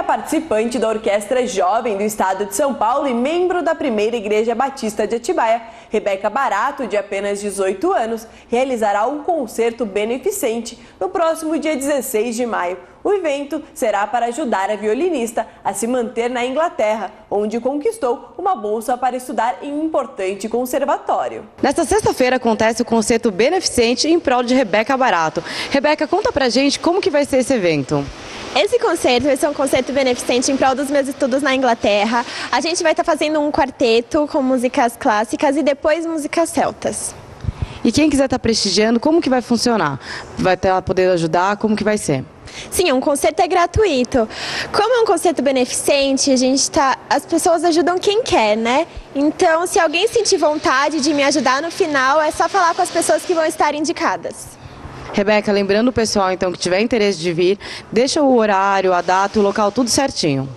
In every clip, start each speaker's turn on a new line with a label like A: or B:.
A: participante da Orquestra Jovem do Estado de São Paulo e membro da Primeira Igreja Batista de Atibaia, Rebeca Barato, de apenas 18 anos, realizará um concerto beneficente no próximo dia 16 de maio. O evento será para ajudar a violinista a se manter na Inglaterra, onde conquistou uma bolsa para estudar em um importante conservatório.
B: Nesta sexta-feira acontece o concerto beneficente em prol de Rebeca Barato. Rebeca, conta pra gente como que vai ser esse evento.
C: Esse concerto vai ser um concerto beneficente em prol dos meus estudos na Inglaterra. A gente vai estar fazendo um quarteto com músicas clássicas e depois músicas celtas.
B: E quem quiser estar prestigiando, como que vai funcionar? Vai estar podendo ajudar? Como que vai ser?
C: Sim, um concerto é gratuito. Como é um concerto beneficente, as pessoas ajudam quem quer, né? Então, se alguém sentir vontade de me ajudar no final, é só falar com as pessoas que vão estar indicadas.
B: Rebeca, lembrando o pessoal então que tiver interesse de vir, deixa o horário, a data, o local, tudo certinho.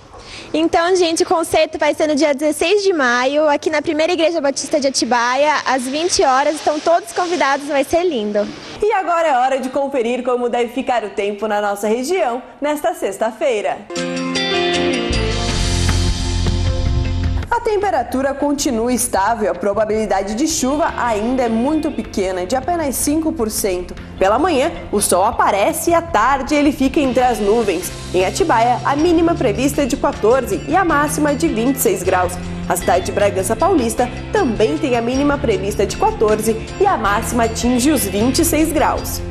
C: Então, gente, o concerto vai ser no dia 16 de maio, aqui na Primeira Igreja Batista de Atibaia, às 20 horas. Estão todos convidados, vai ser lindo.
A: E agora é hora de conferir como deve ficar o tempo na nossa região nesta sexta-feira. A temperatura continua estável, a probabilidade de chuva ainda é muito pequena, de apenas 5%. Pela manhã, o sol aparece e à tarde ele fica entre as nuvens. Em Atibaia, a mínima prevista é de 14 e a máxima de 26 graus. A cidade de Bragança Paulista também tem a mínima prevista de 14 e a máxima atinge os 26 graus.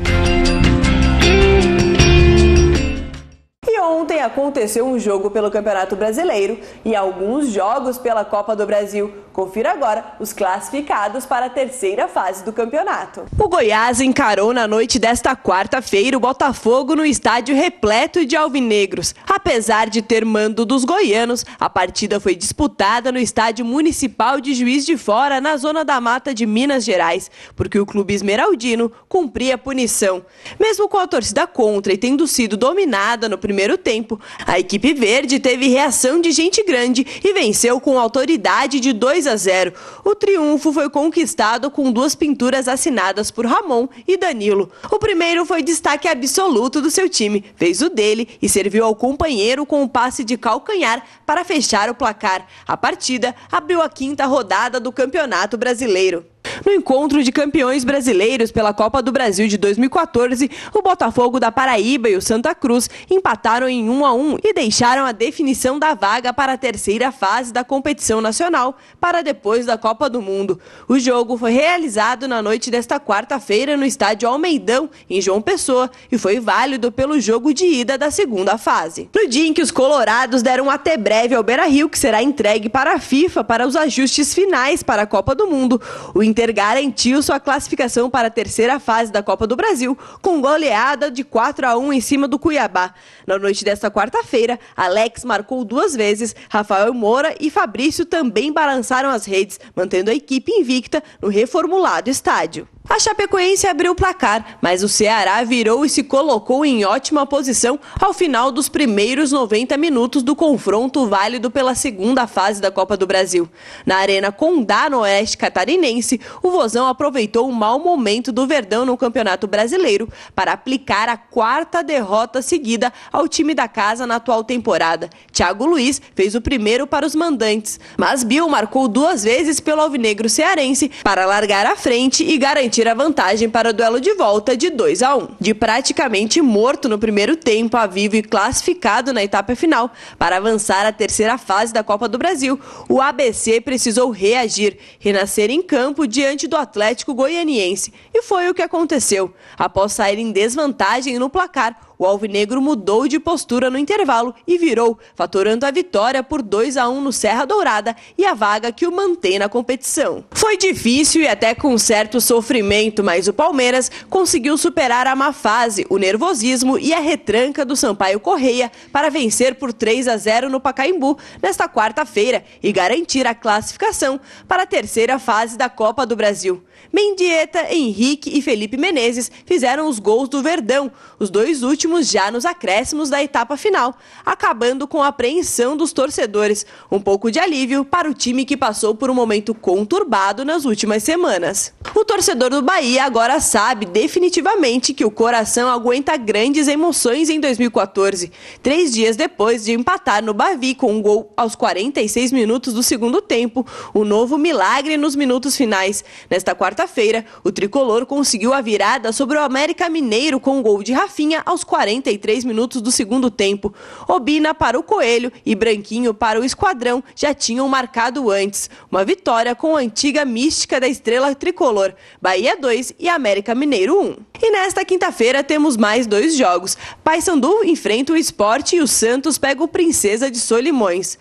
A: Ontem aconteceu um jogo pelo Campeonato Brasileiro e alguns jogos pela Copa do Brasil. Confira agora os classificados para a terceira fase do campeonato. O Goiás encarou na noite desta quarta-feira o Botafogo no estádio repleto de alvinegros. Apesar de ter mando dos goianos, a partida foi disputada no estádio municipal de Juiz de Fora, na zona da Mata de Minas Gerais, porque o clube esmeraldino cumpria a punição. Mesmo com a torcida contra e tendo sido dominada no primeiro tempo, a equipe verde teve reação de gente grande e venceu com autoridade de 2-0. O triunfo foi conquistado com duas pinturas assinadas por Ramon e Danilo. O primeiro foi destaque absoluto do seu time, fez o dele e serviu ao companheiro com um passe de calcanhar para fechar o placar. A partida abriu a quinta rodada do Campeonato Brasileiro. No encontro de campeões brasileiros pela Copa do Brasil de 2014, o Botafogo da Paraíba e o Santa Cruz empataram em 1-1 e deixaram a definição da vaga para a terceira fase da competição nacional para depois da Copa do Mundo. O jogo foi realizado na noite desta quarta-feira no estádio Almeidão, em João Pessoa, e foi válido pelo jogo de ida da segunda fase. No dia em que os colorados deram até breve ao Beira-Rio, que será entregue para a FIFA para os ajustes finais para a Copa do Mundo, o Inter garantiu sua classificação para a terceira fase da Copa do Brasil, com goleada de 4-1 em cima do Cuiabá. Na noite desta quarta-feira, Alex marcou duas vezes, Rafael Moura e Fabrício também balançaram as redes, mantendo a equipe invicta no reformulado estádio. A Chapecoense abriu o placar, mas o Ceará virou e se colocou em ótima posição ao final dos primeiros 90 minutos do confronto válido pela segunda fase da Copa do Brasil. Na Arena Condá, no oeste catarinense, o Vozão aproveitou o mau momento do Verdão no Campeonato Brasileiro para aplicar a quarta derrota seguida ao time da casa na atual temporada. Thiago Luiz fez o primeiro para os mandantes, mas Bill marcou duas vezes pelo alvinegro cearense para largar à frente e garantir a vantagem para o duelo de volta de 2-1. De praticamente morto no primeiro tempo, a vivo e classificado na etapa final para avançar à terceira fase da Copa do Brasil, o ABC precisou reagir, renascer em campo diante do Atlético Goianiense. E foi o que aconteceu. Após sair em desvantagem no placar, o alvinegro mudou de postura no intervalo e virou, faturando a vitória por 2-1 no Serra Dourada e a vaga que o mantém na competição. Foi difícil e até com certo sofrimento, mas o Palmeiras conseguiu superar a má fase, o nervosismo e a retranca do Sampaio Correia para vencer por 3-0 no Pacaembu nesta quarta-feira e garantir a classificação para a terceira fase da Copa do Brasil. Mendieta, Henrique e Felipe Menezes fizeram os gols do Verdão, os dois últimos últimos já nos acréscimos da etapa final, acabando com a apreensão dos torcedores. Um pouco de alívio para o time que passou por um momento conturbado nas últimas semanas. O torcedor do Bahia agora sabe definitivamente que o coração aguenta grandes emoções em 2014. 3 dias depois de empatar no Bavi com um gol aos 46 minutos do segundo tempo, um novo milagre nos minutos finais. Nesta quarta-feira, o tricolor conseguiu a virada sobre o América Mineiro com um gol de Rafinha aos 43 minutos do segundo tempo. Obina para o Coelho e Branquinho para o Esquadrão já tinham marcado antes. Uma vitória com a antiga mística da estrela tricolor, Bahia 2 e América Mineiro 1. E nesta quinta-feira temos mais 2 jogos. Paysandu enfrenta o Sport e o Santos pega o Princesa de Solimões.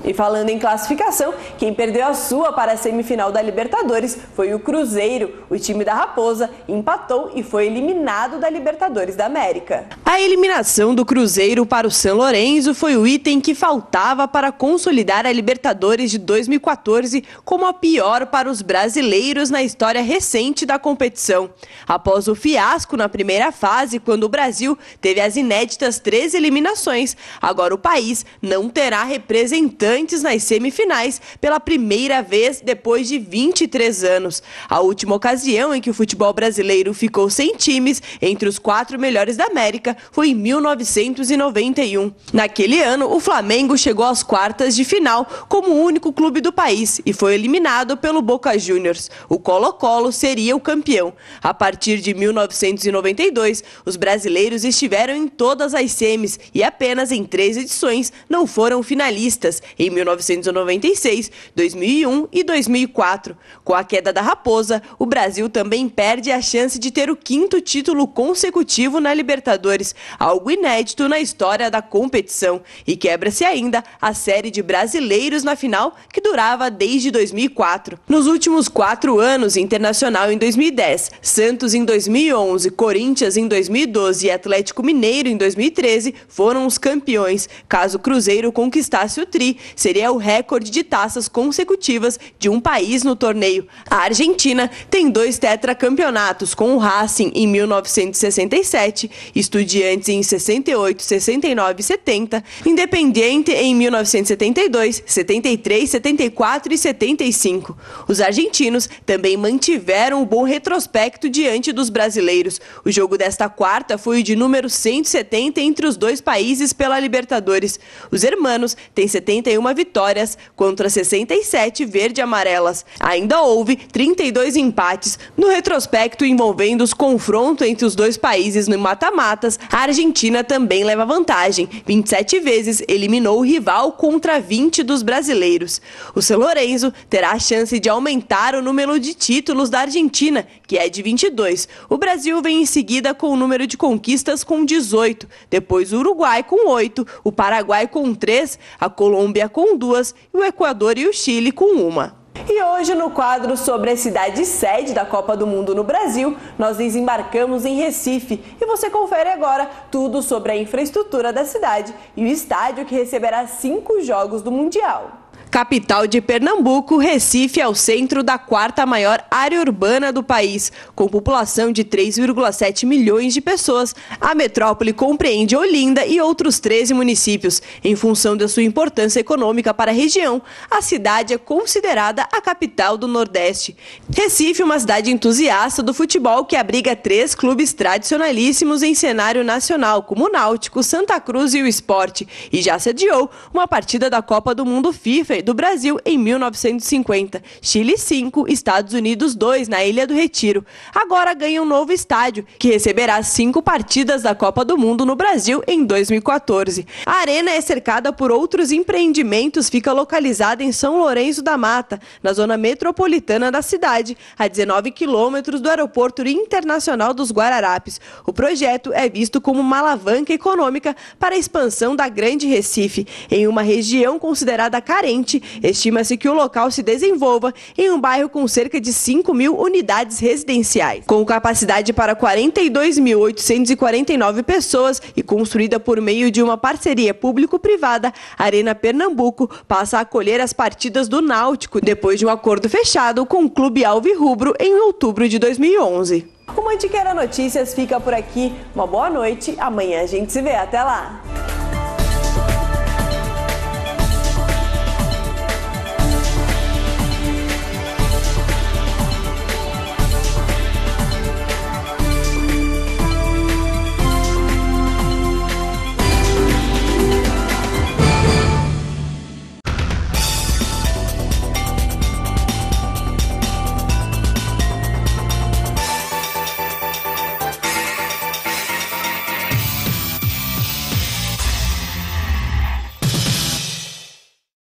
A: E falando em classificação, quem perdeu a sua para a semifinal da Libertadores foi o Cruzeiro. O time da Raposa empatou e foi eliminado da Libertadores da América. A eliminação do Cruzeiro para o São Lourenço foi o item que faltava para consolidar a Libertadores de 2014 como a pior para os brasileiros na história recente da competição. Após o fiasco na primeira fase, quando o Brasil teve as inéditas 3 eliminações, agora o país não terá representantes nas semifinais pela primeira vez depois de 23 anos. A última ocasião em que o futebol brasileiro ficou sem times entre os 4 melhores da América foi em 1991. Naquele ano, o Flamengo chegou às quartas de final como o único clube do país e foi eliminado pelo Boca Juniors. O Colo-Colo seria o campeão. A partir de 1992, os brasileiros estiveram em todas as semis e apenas em 3 edições não foram finalistas, em 1996, 2001 e 2004. Com a queda da Raposa, o Brasil também perde a chance de ter o 5º título consecutivo na Libertadores, algo inédito na história da competição. E quebra-se ainda a série de brasileiros na final, que durava desde 2004. Nos últimos 4 anos, Internacional em 2010, Santos em 2011, Corinthians em 2012 e Atlético Mineiro em 2013 foram os campeões. Caso o Cruzeiro conquistasse o tri, seria o recorde de taças consecutivas de um país no torneio. A Argentina tem 2 tetracampeonatos, com o Racing em 1967, Estudiantes em 68, 69 e 70, Independiente em 1972, 73, 74 e 75. Os argentinos também mantiveram o bom retrospecto diante dos brasileiros. O jogo desta quarta foi o de número 170 entre os 2 países pela Libertadores. Os hermanos têm 71 vitórias contra 67 verde-amarelas. Ainda houve 32 empates. No retrospecto envolvendo os confrontos entre os 2 países no mata-matas, a Argentina também leva vantagem. 27 vezes eliminou o rival contra 20 dos brasileiros. O São Lourenço terá a chance de aumentar o número de títulos da Argentina, que é de 22. O Brasil vem em seguida com o número de conquistas com 18, depois o Uruguai com 8, o Paraguai com 3, a Colômbia com 2 e o Equador e o Chile com 1. E hoje, no quadro sobre a cidade sede da Copa do Mundo no Brasil, nós desembarcamos em Recife e você confere agora tudo sobre a infraestrutura da cidade e o estádio que receberá 5 jogos do Mundial. Capital de Pernambuco, Recife é o centro da 4ª maior área urbana do país. Com população de 3,7 milhões de pessoas, a metrópole compreende Olinda e outros 13 municípios. Em função da sua importância econômica para a região, a cidade é considerada a capital do Nordeste. Recife é uma cidade entusiasta do futebol que abriga 3 clubes tradicionalíssimos em cenário nacional, como o Náutico, Santa Cruz e o Sport, e já sediou uma partida da Copa do Mundo FIFA do Brasil em 1950, Chile 5, Estados Unidos 2 na Ilha do Retiro. Agora ganha um novo estádio, que receberá 5 partidas da Copa do Mundo no Brasil em 2014. A arena é cercada por outros empreendimentos, fica localizada em São Lourenço da Mata, na zona metropolitana da cidade, a 19 quilômetros do Aeroporto Internacional dos Guararapes. O projeto é visto como uma alavanca econômica para a expansão da Grande Recife, em uma região considerada carente. Estima-se que o local se desenvolva em um bairro com cerca de 5.000 unidades residenciais. Com capacidade para 42.849 pessoas e construída por meio de uma parceria público-privada, a Arena Pernambuco passa a acolher as partidas do Náutico, depois de um acordo fechado com o Clube Alvirrubro em outubro de 2011. O Mantiqueira Notícias fica por aqui. Uma boa noite, amanhã a gente se vê. Até lá!